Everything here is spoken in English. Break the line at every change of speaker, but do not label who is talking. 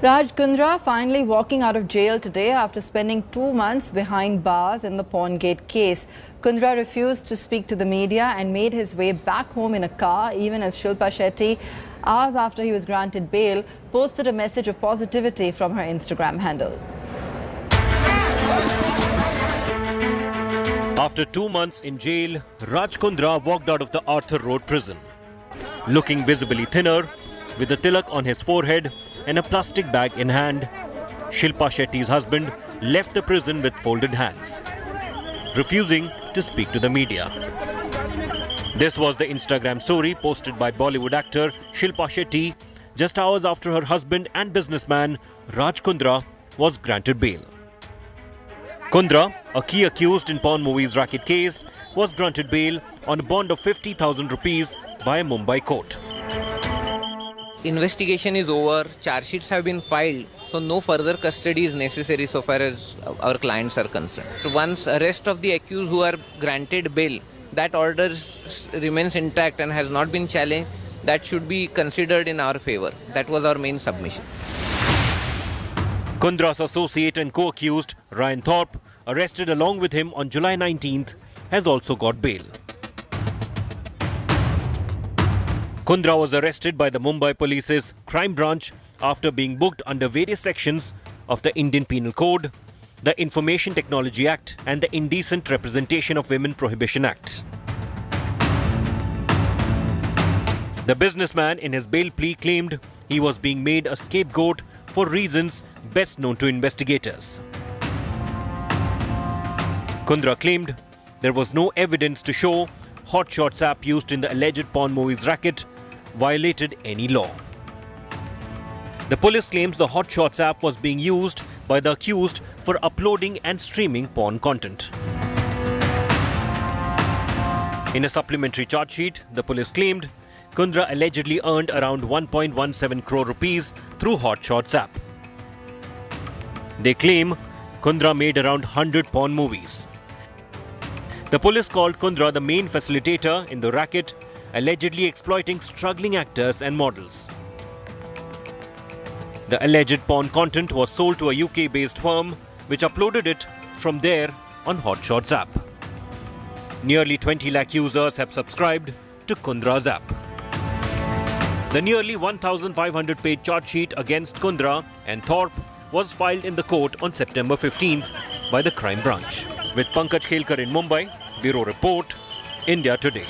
Raj Kundra finally walking out of jail today after spending 2 months behind bars in the Porngate case. Kundra refused to speak to the media and made his way back home in a car, even as Shilpa Shetty, hours after he was granted bail, posted a message of positivity from her Instagram handle.
After 2 months in jail, Raj Kundra walked out of the Arthur Road prison. Looking visibly thinner, with a tilak on his forehead and a plastic bag in hand, Shilpa Shetty's husband left the prison with folded hands, refusing to speak to the media. This was the Instagram story posted by Bollywood actor Shilpa Shetty just hours after her husband and businessman Raj Kundra was granted bail. Kundra, a key accused in porn movies racket case, was granted bail on a bond of 50,000 rupees by a Mumbai court.
Investigation is over, charge sheets have been filed, so no further custody is necessary so far as our clients are concerned. Once arrest of the accused who are granted bail, that order remains intact and has not been challenged, that should be considered in our favor. That was our main submission.
Kundra's associate and co-accused, Ryan Thorpe, arrested along with him on July 19th, has also got bail. Kundra was arrested by the Mumbai Police's crime branch after being booked under various sections of the Indian Penal Code, the Information Technology Act and the Indecent Representation of Women Prohibition Act. The businessman in his bail plea claimed he was being made a scapegoat for reasons best known to investigators. Kundra claimed there was no evidence to show Hot Shots app used in the alleged porn movies racket violated any law. The police claims the Hot Shots app was being used by the accused for uploading and streaming porn content. In a supplementary charge sheet, the police claimed Kundra allegedly earned around 1.17 crore rupees through Hot Shots app. They claim Kundra made around 100 porn movies. The police called Kundra the main facilitator in the racket, allegedly exploiting struggling actors and models. The alleged porn content was sold to a UK-based firm which uploaded it from there on Hot Shots app. Nearly 20 lakh users have subscribed to Kundra's app. The nearly 1,500-page charge sheet against Kundra and Thorpe was filed in the court on September 15th by the crime branch. With Pankaj Khelkar in Mumbai, Bureau Report, India Today.